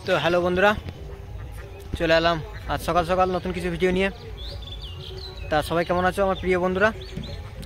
তো হ্যালো বন্ধুরা, চলে এলাম আজ সকাল সকাল নতুন কিছু ভিডিও নিয়ে। তা সবাই কেমন আছো আমার প্রিয় বন্ধুরা?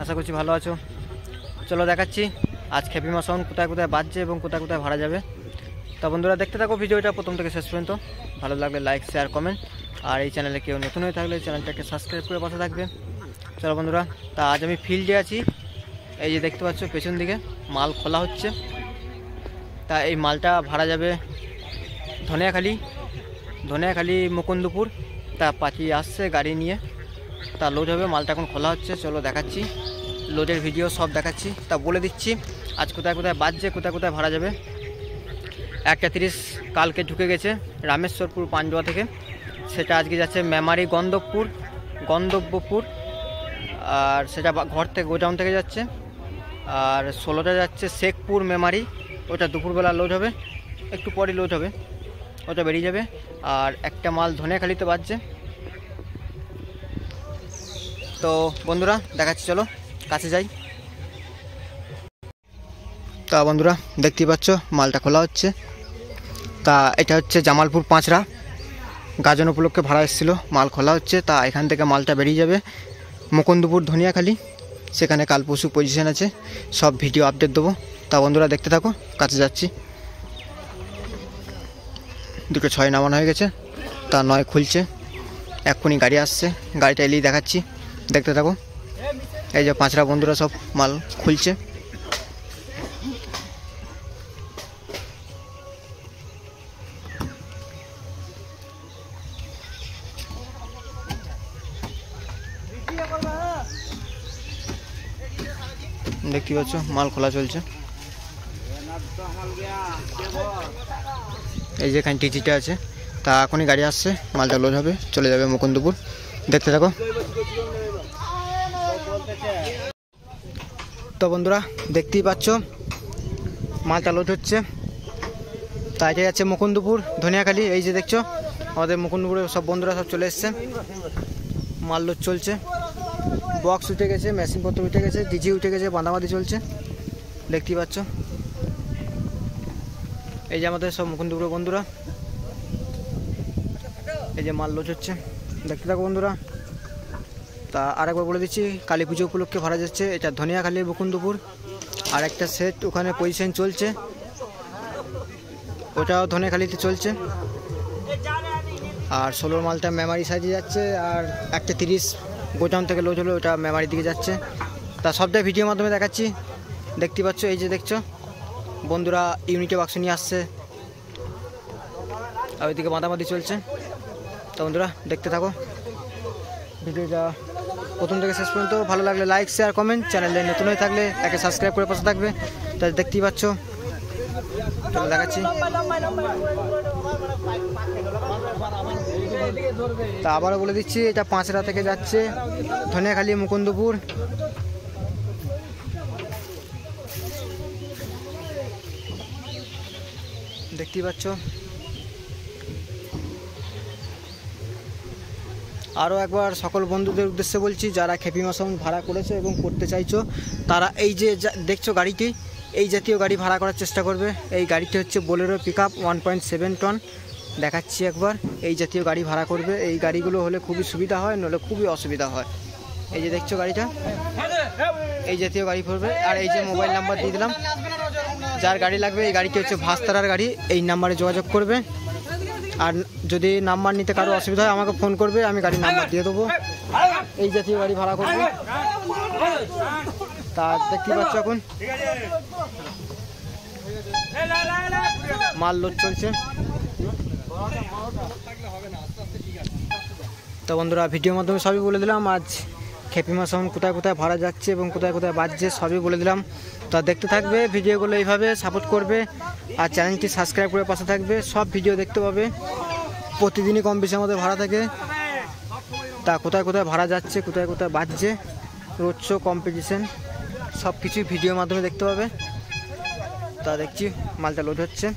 আশা করছি ভালো আছো। চলো দেখাচ্ছি আজ খেপিমা সাউন্ড কোথায় কোথায় বাজছে এবং কোথায় কোথায় ভাড়া যাবে। তা বন্ধুরা দেখতে থাকো ভিডিওটা প্রথম থেকে শেষ পর্যন্ত। ভালো লাগলে লাইক, শেয়ার, কমেন্ট, আর এই চ্যানেলে কেউ নতুন হয়ে থাকলে চ্যানেলটাকে সাবস্ক্রাইব করে পাশে থাকবে। চলো বন্ধুরা, তা আজ আমি ফিল্ডে আছি। এই যে দেখতে পাচ্ছ পেছন দিকে মাল খোলা হচ্ছে। তা এই মালটা ভাড়া যাবে ধনিয়াখালি মুকুন্দপুর। তা পাখি আসছে গাড়ি নিয়ে, তা লোড হবে। মালটা এখন খোলা হচ্ছে, চলো দেখাচ্ছি, লোডের ভিডিও সব দেখাচ্ছি। তা বলে দিচ্ছি আজ কোথায় কোথায় বাজছে, কোথায় কোথায় ভাড়া যাবে। 1:30 কালকে ঢুকে গেছে রামেশ্বরপুর পাঞ্জোয়া থেকে, সেটা আজকে যাচ্ছে মেমারি গন্ধব্যপুর, আর সেটা ঘর থেকে গোডাউন থেকে যাচ্ছে। আর 16টা যাচ্ছে শেখপুর মেমারি, ওটা দুপুরবেলা লোড হবে, একটু পরে লোড হবে, ওটা বেরিয়ে যাবে। আর একটা মাল ধনিয়াখালিতে বাজছে। তো বন্ধুরা দেখাচ্ছি, চলো কাছে যাই। তা বন্ধুরা দেখতেই পাচ্ছ মালটা খোলা হচ্ছে। তা এটা হচ্ছে জামালপুর পাঁচরা, গাজন উপলক্ষে ভাড়া এসেছিলো, মাল খোলা হচ্ছে। তা এখান থেকে মালটা বেরিয়ে যাবে মুকুন্দপুর ধনিয়াখালি, সেখানে কাল পরশু পজিশন আছে, সব ভিডিও আপডেট দেবো। তা বন্ধুরা দেখতে থাকো, কাছে যাচ্ছি। 2:06 নামানো হয়ে গেছে, তা 9 খুলছে, এক্ষুনি গাড়ি আসছে, গাড়িটা এলেই দেখাচ্ছি, দেখতে থাকো। এই যে পাঁচরা বন্ধুরা সব মাল খুলছে। দেখতে পাচ্ছ মাল খোলা চলছে। এই যে এখানে টিচিটা আছে, তা এখনই গাড়ি আসছে, মালটা লোড হবে, চলে যাবে মুকুন্দপুর, দেখতে থাকো। তো বন্ধুরা দেখতেই পাচ্ছ মালটা লোড হচ্ছে। তা এটা যাচ্ছে মুকুন্দপুর ধনিয়াখালি। এই যে দেখছো আমাদের মুকুন্দপুরে সব বন্ধুরা সব চলে এসছে, মাল লোড চলছে। বক্স উঠে গেছে, মেশিনপত্র উঠে গেছে, ডিজি উঠে গেছে, বাঁধাবাঁধি চলছে, দেখতেই পাচ্ছ। এই যে আমাদের সব মুকুন্দপুরের বন্ধুরা, এই যে মাল লোড হচ্ছে, দেখতে থাকো বন্ধুরা। তা আরেকবার বলে দিচ্ছি, কালী পুজো উপলক্ষে ভাড়া যাচ্ছে, এটা ধনিয়াখালী মুকুন্দপুর। আর একটা সেট ওখানে পজিশন চলছে, ওটাও ধনিয়াখালীতে চলছে। আর 16 মালটা মেমারি সাইডে যাচ্ছে, আর 1:30 গোডাউন থেকে লোড হলো, ওটা মেমারির দিকে যাচ্ছে। তা সবটাই ভিডিওর মাধ্যমে দেখাচ্ছি, দেখতে পাচ্ছ। এই যে দেখছো বন্ধুরা ইউনিটে বাক্স নিয়ে আসছে, আর ওইদিকে বাঁধাবাঁধি চলছে। তো বন্ধুরা দেখতে থাকো ভিডিওটা প্রথম থেকে শেষ পর্যন্ত। ভালো লাগলে লাইক, শেয়ার, কমেন্ট, চ্যানেলে নতুন হয়ে থাকলে একে সাবস্ক্রাইব করে পাশে থাকবে। তাই দেখতেই পাচ্ছ, চলো দেখাচ্ছি। তা আবারও বলে দিচ্ছি, এটা পাঁচরা থেকে যাচ্ছে ধনিয়াখালী মুকুন্দপুর। দেখতেই পাচ্ছ। আরও একবার সকল বন্ধুদের উদ্দেশ্যে বলছি, যারা খেপিমা সাউন্ড ভাড়া করেছো এবং করতে চাইছো, তারা এই যে দেখছো গাড়িটি, এই জাতীয় গাড়ি ভাড়া করার চেষ্টা করবে। এই গাড়িটি হচ্ছে বোলেরো পিকআপ 1.7 টন, দেখাচ্ছি একবার। এই জাতীয় গাড়ি ভাড়া করবে, এই গাড়িগুলো হলে খুবই সুবিধা হয়, নইলে খুবই অসুবিধা হয়। এই যে দেখছো গাড়িটা, এই জাতীয় গাড়ি করবে। আর এই যে মোবাইল নাম্বার দিয়ে দিলাম, যার গাড়ি লাগবে, এই গাড়িটি হচ্ছে ভাস্তারার গাড়ি, এই নাম্বারে যোগাযোগ করবে। আর যদি নাম্বার নিতে কারো অসুবিধা হয় আমাকে ফোন করবে, আমি গাড়ির নাম্বার দিয়ে দেবো। এই জাতীয় গাড়ি ভাড়া করবে। তা দেখতে পাচ্ছ এখন মাল লোড চলছে। তো বন্ধুরা ভিডিওর মাধ্যমে সবই বলে দিলাম, আজ খেপিমা সাউন্ড কোথায় কোথায় ভাড়া যাচ্ছে এবং কোথায় কোথায় বাজছে সবই বলে দিলাম। তা দেখতে থাকবে ভিডিওগুলো, এইভাবে সাপোর্ট করবে, আর চ্যানেলটি সাবস্ক্রাইব করে পাশে থাকবে। সব ভিডিও দেখতে পাবে, প্রতিদিনই কম বেশি আমাদের ভাড়া থাকে। তা কোথায় কোথায় ভাড়া যাচ্ছে, কোথায় কোথায় বাজছে, রোড শো, কম্পিটিশন, সব কিছুই ভিডিওর মাধ্যমে দেখতে পাবে। তা দেখছি মালটা লোড হচ্ছে।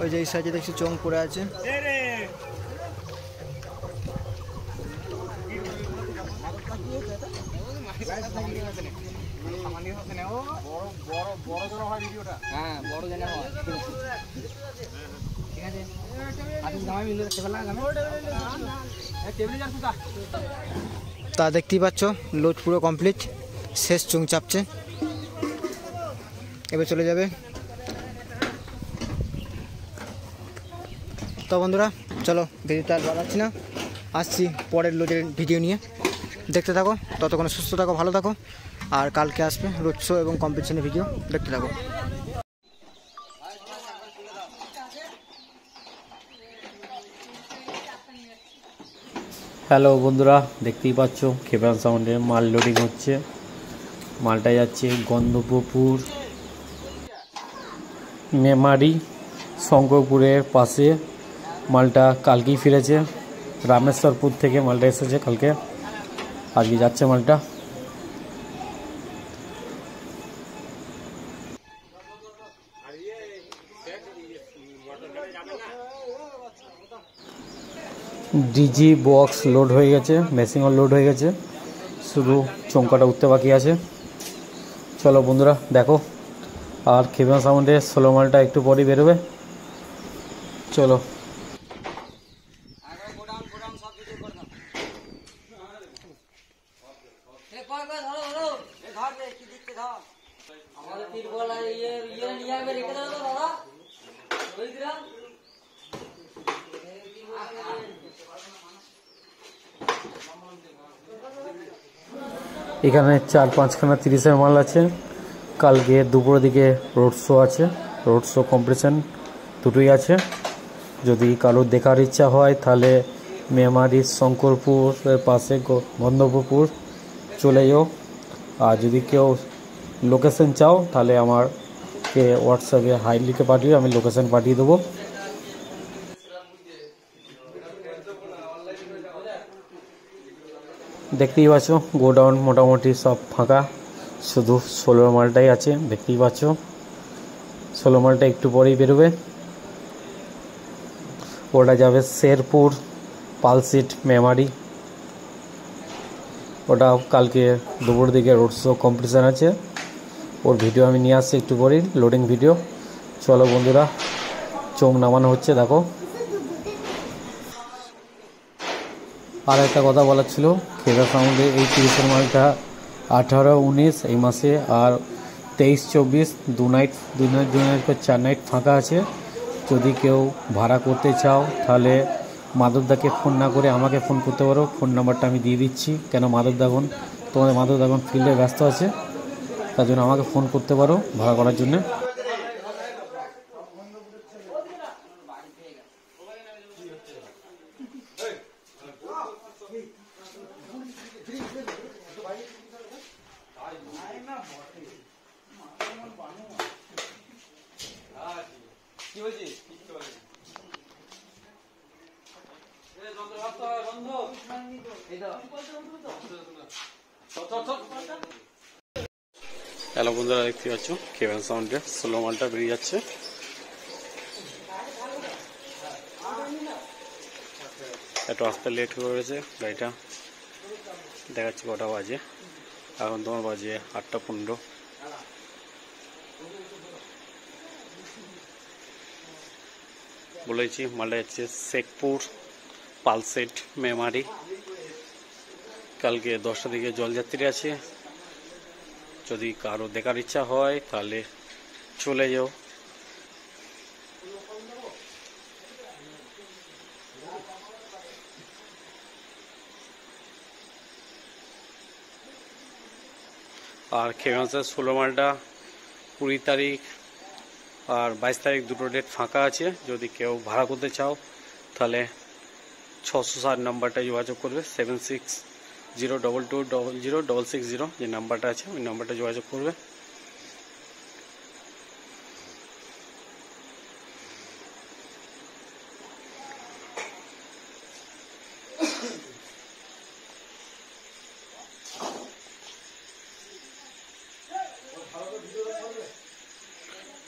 ওই যে এই সাইডে দেখছি চোং পড়ে আছে। হ্যাঁ বড় জানা হয় ঠিক আছে আপনি জামাই মিলে রাখতে পারলাম তা দেখতেই পাচ্ছ লোড পুরো কমপ্লিট শেষ চুং চাপছে এবার চলে যাবে তো বন্ধুরা চলো ভিডিওটা আর বাড়াচ্ছি না আসছি পরের লোডের ভিডিও নিয়ে দেখতে থাকো ততক্ষণ সুস্থ থাকো ভালো থাকো আর কালকে আসবে রোড শো এবং কম্পিটিশনের ভিডিও দেখতে থাকো হ্যালো বন্ধুরা দেখতেই পাচ্ছ খেপান সাউন্ডে মাল লোডিং হচ্ছে মালটা যাচ্ছে গন্ধপুর মেমারি শঙ্করপুরের পাশে মালটা কালকেই ফিরেছে রামেশ্বরপুর থেকে মালটা এসেছে কালকে আজকে যাচ্ছে মালটা ডিজি বক্স লোড হয়ে গেছে মেশিনও লোড হয়ে গেছে শুধু চমকাটা উঠতে বাকি আছে চলো বন্ধুরা দেখো আর খেপা সাউন্ডে সোলো মালটা একটু পরেই বেরোবে চলো এখানে 4-5খানা 30-এর মাল আছে কালকে দুপুরের দিকে রোড শো আছে রোড শো কম্পিটিশন দুটোই আছে যদি কারোর দেখার ইচ্ছা হয় তাহলে মেমারি শঙ্করপুরের পাশে গন্ধপুর চলে যাও আর যদি কেউ লোকেশন চাও তাহলে আমাকে হোয়াটসঅ্যাপে হাই লিখে পাঠিয়ে আমি লোকেশন পাঠিয়ে দেবো দেখতেই পাচ্ছ গোডাউন মোটামুটি সব ফাঁকা শুধু সোলো মালটাই আছে দেখতেই পাচ্ছ সোলো মালটা একটু পরেই বেরোবে ওটা যাবে শেরপুর পালসিট মেমারি ওটা কালকে দুপুর দিকে রোড শো কম্পিটিশান আছে ওর ভিডিও আমি নিয়ে আসছি একটু পরেই লোডিং ভিডিও চলো বন্ধুরা চোখ নামানো হচ্ছে দেখো আর একটা কথা বলার ছিল খেপা সাউন্ডে এই 30-এর মালটা 18-19 এই মাসে আর 23-24 দু নাইট 4 নাইট ফাঁকা আছে যদি কেউ ভাড়া করতে চাও তাহলে মাধবদাকে ফোন না করে আমাকে ফোন করতে পারো ফোন নাম্বারটা আমি দিয়ে দিচ্ছি কেন মাধবদা এখন ফিল্ডে ব্যস্ত আছে তার জন্য আমাকে ফোন করতে পারো ভাড়া করার জন্য হ্যালো বন্ধুরা দেখতে পাচ্ছ খেপা সাউন্ডে সোলো মালটা বেরিয়ে যাচ্ছে একটু আসতে লেট হয়ে গেছে গাড়িটা দেখাচ্ছি কটা বাজে এখন তোমার বাজে 8:15 বলেছি মালটা যাচ্ছে শেখপুর পালসেট মেমারি কালকে 10টার দিকে জলযাত্রী আছে যদি কারো দেখার ইচ্ছা হয় তাহলে চলে যাও আর খেমাসের 16 মালটা 20 তারিখ আর 22 তারিখ দুটো ডেট ফাঁকা আছে যদি কেউ ভাড়া করতে চাও তাহলে 607 নাম্বারটা যোগাযোগ করবে 7602200660 যে নাম্বারটা আছে ওই নাম্বারটা যোগাযোগ করবে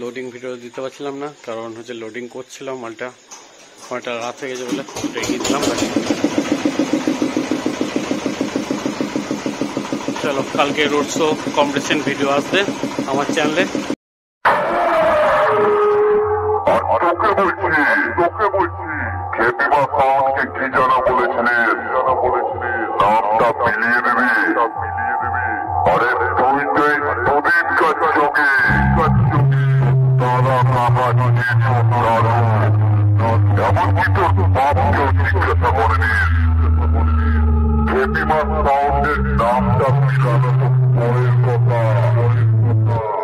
লোডিং ভিডিও দিতে পারছিলাম না কারণ হচ্ছে লোডিং করছিলাম মালটা রাত হয়ে গেছে বলে রেখে দিলাম চলো কালকে রোড শো কম্পিটিশন ভিডিও আসবে আমার চ্যানেলে। তোকে বলছি খেপিমা সাউন্ডকে কি জানা বলেছিলেন নামটা মিলিয়ে দেবে আরে তুই তোদের কাছে দাদা কাকা এমনকি তোর বাপকেও জিজ্ঞাসা করেনি খেপিমা সাউন্ডের নামটা মিলানো তো পরের কথা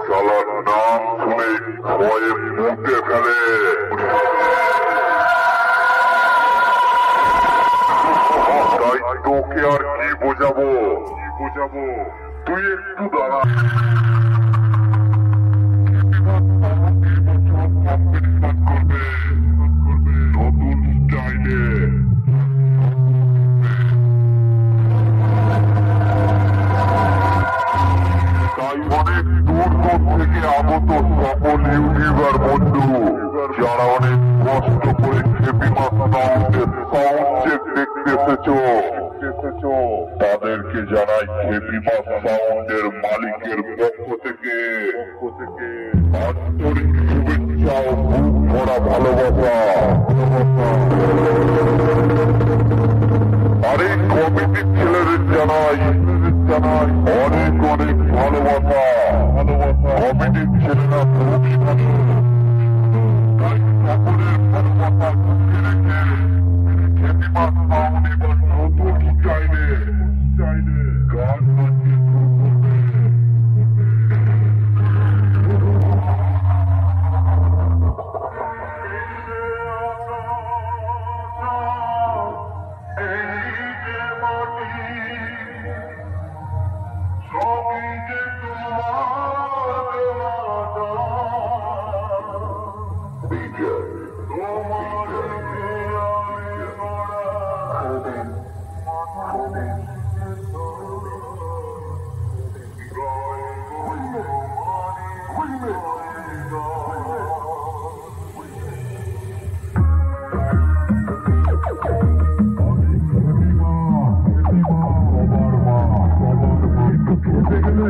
শালার নাম শুনে ভয়ে মুখে ফেলে তাই তোকে আর কি বোঝাবো তুই একটু দাঁড়া নতুন স্টাইলে তাই অনেক দূর থেকে আগত সকল ইউটিউবার বন্ধু যারা অনেক কষ্ট করে খেপিমা সাউন্ডের সাউন্ড চেক দেখতে এসেছো তাদেরকে জানাই খেপিমা সাউন্ডের মালিকের পক্ষ থেকে আন্তরিক শুভেচ্ছা ও বুক ভরা ভালোবাসা। আরে কমিটির ছেলেদের জানাই অনেক অনেক ভালোবাসা। কমিটির ছেলেরা খুবই ভালো তাই সকলের ভালোবাসা বুকে রেখে খেপিমা সাউন্ড এবার নতুন স্টাইলে গান বাজিয়ে শুরু করবে। সবার মা খেতে গেলে